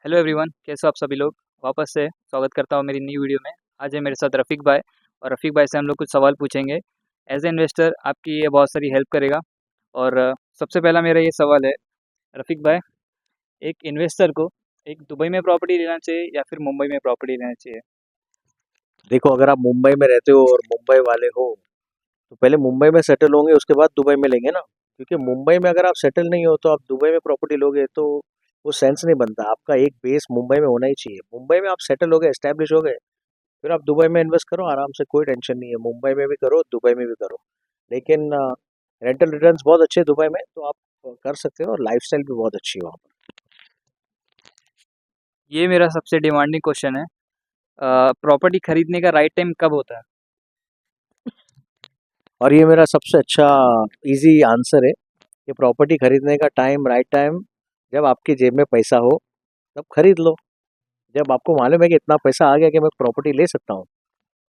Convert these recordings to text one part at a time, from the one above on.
Hello everyone, कैसे हो आप सभी लोग। वापस से स्वागत करता हूँ मेरी न्यू वीडियो में। आज है मेरे साथ रफ़ीक भाई और रफ़ीक भाई से हम लोग कुछ सवाल पूछेंगे। एज ए इन्वेस्टर आपकी ये बहुत सारी हेल्प करेगा। और सबसे पहला मेरा ये सवाल है, रफ़ीक भाई, एक इन्वेस्टर को एक दुबई में प्रॉपर्टी लेना चाहिए या फिर मुंबई में प्रॉपर्टी लेना चाहिए? देखो, अगर आप मुंबई में रहते हो और मुंबई वाले हो तो पहले मुंबई में सेटल होंगे, उसके बाद दुबई में लेंगे ना। क्योंकि मुंबई में अगर आप सेटल नहीं हो तो आप दुबई में प्रॉपर्टी लोगे तो वो सेंस नहीं बनता। आपका एक बेस मुंबई में होना ही चाहिए। मुंबई में आप सेटल हो गए, एस्टेब्लिश हो गए, फिर आप दुबई में इन्वेस्ट करो आराम से, कोई टेंशन नहीं है। मुंबई में भी करो, दुबई में भी करो, लेकिन रेंटल रिटर्न्स बहुत अच्छे हैं दुबई में, तो आप कर सकते हो, और लाइफस्टाइल भी बहुत अच्छी है वहाँ ये मेरा सबसे डिमांडिंग क्वेश्चन है। प्रॉपर्टी खरीदने का राइट टाइम कब होता है? पर। और ये मेरा सबसे अच्छा इजी आंसर है कि प्रॉपर्टी खरीदने का टाइम, राइट टाइम, जब आपकी जेब में पैसा हो तब खरीद लो। जब आपको मालूम है कि इतना पैसा आ गया कि मैं प्रॉपर्टी ले सकता हूँ,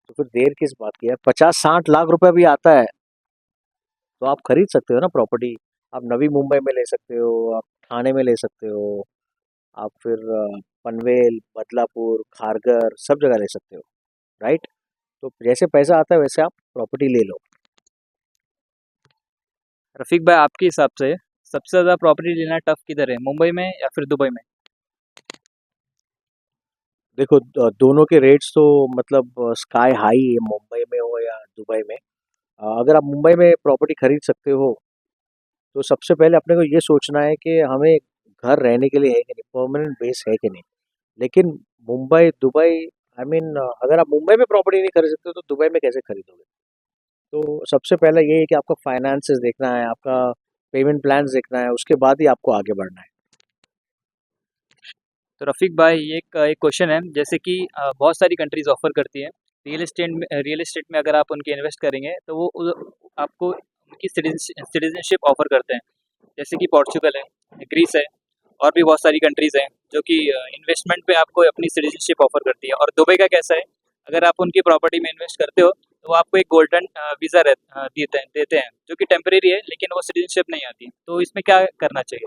तो फिर देर किस बात की है। 50-60 लाख रुपए भी आता है तो आप खरीद सकते हो ना प्रॉपर्टी। आप नवी मुंबई में ले सकते हो, आप ठाणे में ले सकते हो, आप फिर पनवेल, बदलापुर, खारघर सब जगह ले सकते हो, राइट। तो जैसे पैसा आता है वैसे आप प्रॉपर्टी ले लो। रफ़ीक भाई, आपके हिसाब से सबसे ज़्यादा प्रॉपर्टी लेना टफ किधर है, मुंबई में या फिर दुबई में? देखो, दोनों के रेट्स तो मतलब स्काई हाई है, मुंबई में हो या दुबई में। अगर आप मुंबई में प्रॉपर्टी खरीद सकते हो तो सबसे पहले अपने को ये सोचना है कि हमें घर रहने के लिए है कि नहीं, परमानेंट बेस है कि नहीं। लेकिन मुंबई, दुबई, आई मीन, अगर आप मुंबई में प्रॉपर्टी नहीं खरीद सकते तो दुबई में कैसे खरीदोगे। तो सबसे पहला ये है कि आपका फाइनेंसेस देखना है, आपका पेमेंट प्लान्स देखना है, उसके बाद ही आपको आगे बढ़ना है। तो रफ़ीक भाई, ये एक क्वेश्चन है, जैसे कि बहुत सारी कंट्रीज़ ऑफ़र करती हैं रियल एस्टेट में अगर आप उनके इन्वेस्ट करेंगे तो वो आपको उनकी सिटीज़नशिप ऑफ़र करते हैं। जैसे कि पोर्चुगल है, ग्रीस है, और भी बहुत सारी कंट्रीज़ हैं जो कि इन्वेस्टमेंट पे आपको अपनी सिटीज़नशिप ऑफ़र करती है। और दुबई का कैसा है, अगर आप उनकी प्रॉपर्टी में इन्वेस्ट करते हो तो वो आपको एक गोल्डन वीज़ा देते हैं जो कि टेम्परेरी है, लेकिन वो सिटीज़नशिप नहीं आती। तो इसमें क्या करना चाहिए?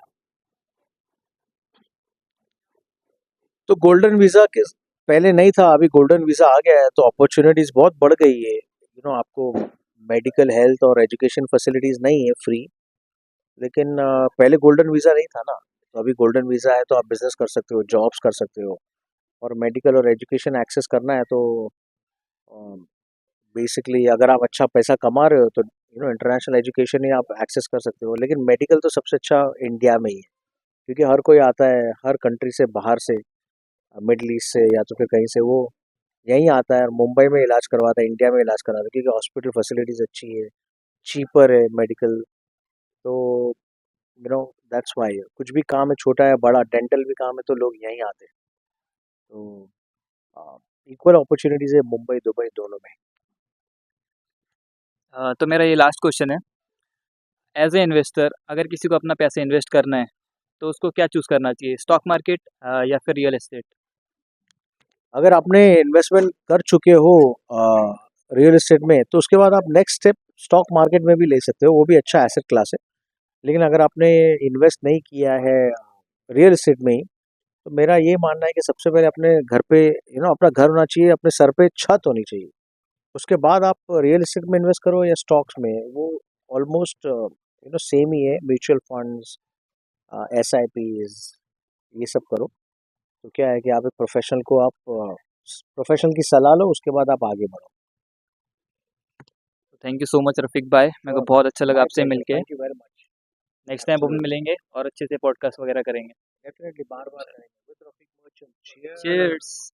तो गोल्डन वीज़ा के पहले नहीं था, अभी गोल्डन वीज़ा आ गया है तो अपॉर्चुनिटीज़ बहुत बढ़ गई है। आपको मेडिकल, हेल्थ और एजुकेशन फैसिलिटीज़ नहीं है फ्री। लेकिन पहले गोल्डन वीज़ा नहीं था ना, तो अभी गोल्डन वीज़ा है तो आप बिजनेस कर सकते हो, जॉब्स कर सकते हो, और मेडिकल और एजुकेशन एक्सेस करना है तो बेसिकली अगर आप अच्छा पैसा कमा रहे हो तो इंटरनेशनल एजुकेशन ही आप एक्सेस कर सकते हो। लेकिन मेडिकल तो सबसे अच्छा इंडिया में ही है, क्योंकि हर कोई आता है हर कंट्री से, बाहर से, मिडल ईस्ट से या तो फिर कहीं से, वो यहीं आता है और मुंबई में इलाज करवाता है, इंडिया में इलाज कराता है, क्योंकि हॉस्पिटल फैसिलिटीज़ अच्छी है, चीपर है मेडिकल। तो दैट्स वाई कुछ भी काम है, छोटा है बड़ा, डेंटल भी काम है, तो लोग यहीं आते हैं। तो इक्वल अपॉर्चुनिटीज़ है मुंबई दुबई दोनों में। तो मेरा ये लास्ट क्वेश्चन है, एज ए इन्वेस्टर अगर किसी को अपना पैसा इन्वेस्ट करना है तो उसको क्या चूज़ करना चाहिए, स्टॉक मार्केट या फिर रियल एस्टेट? अगर आपने इन्वेस्टमेंट कर चुके हो रियल एस्टेट में, तो उसके बाद आप नेक्स्ट स्टेप स्टॉक मार्केट में भी ले सकते हो, वो भी अच्छा एसेट क्लास है। लेकिन अगर आपने इन्वेस्ट नहीं किया है रियल एस्टेट में ही, तो मेरा ये मानना है कि सबसे पहले अपने घर पे, अपना घर होना चाहिए, अपने सर पे छत होनी चाहिए। उसके बाद आप रियल एस्टेट में इन्वेस्ट करो या स्टॉक्स में, वो ऑलमोस्ट सेम ही है। म्यूचुअल फंड्स, SIPs, ये सब करो। तो क्या है कि आप एक प्रोफेशनल को, आप प्रोफेशनल की सलाह लो, उसके बाद आप आगे बढ़ो। Thank you so much Rafiq भाई, मेरे को बहुत अच्छा लगा माय आपसे प्लेजर, मिलके। Thank you very much. Next time upon absolutely, मिलेंगे और अच्छे से पॉडकास्ट वगैरह करेंगे। डेफिनेटली बार बार करेंगे। With Rafiq merchant, cheers. Cheers.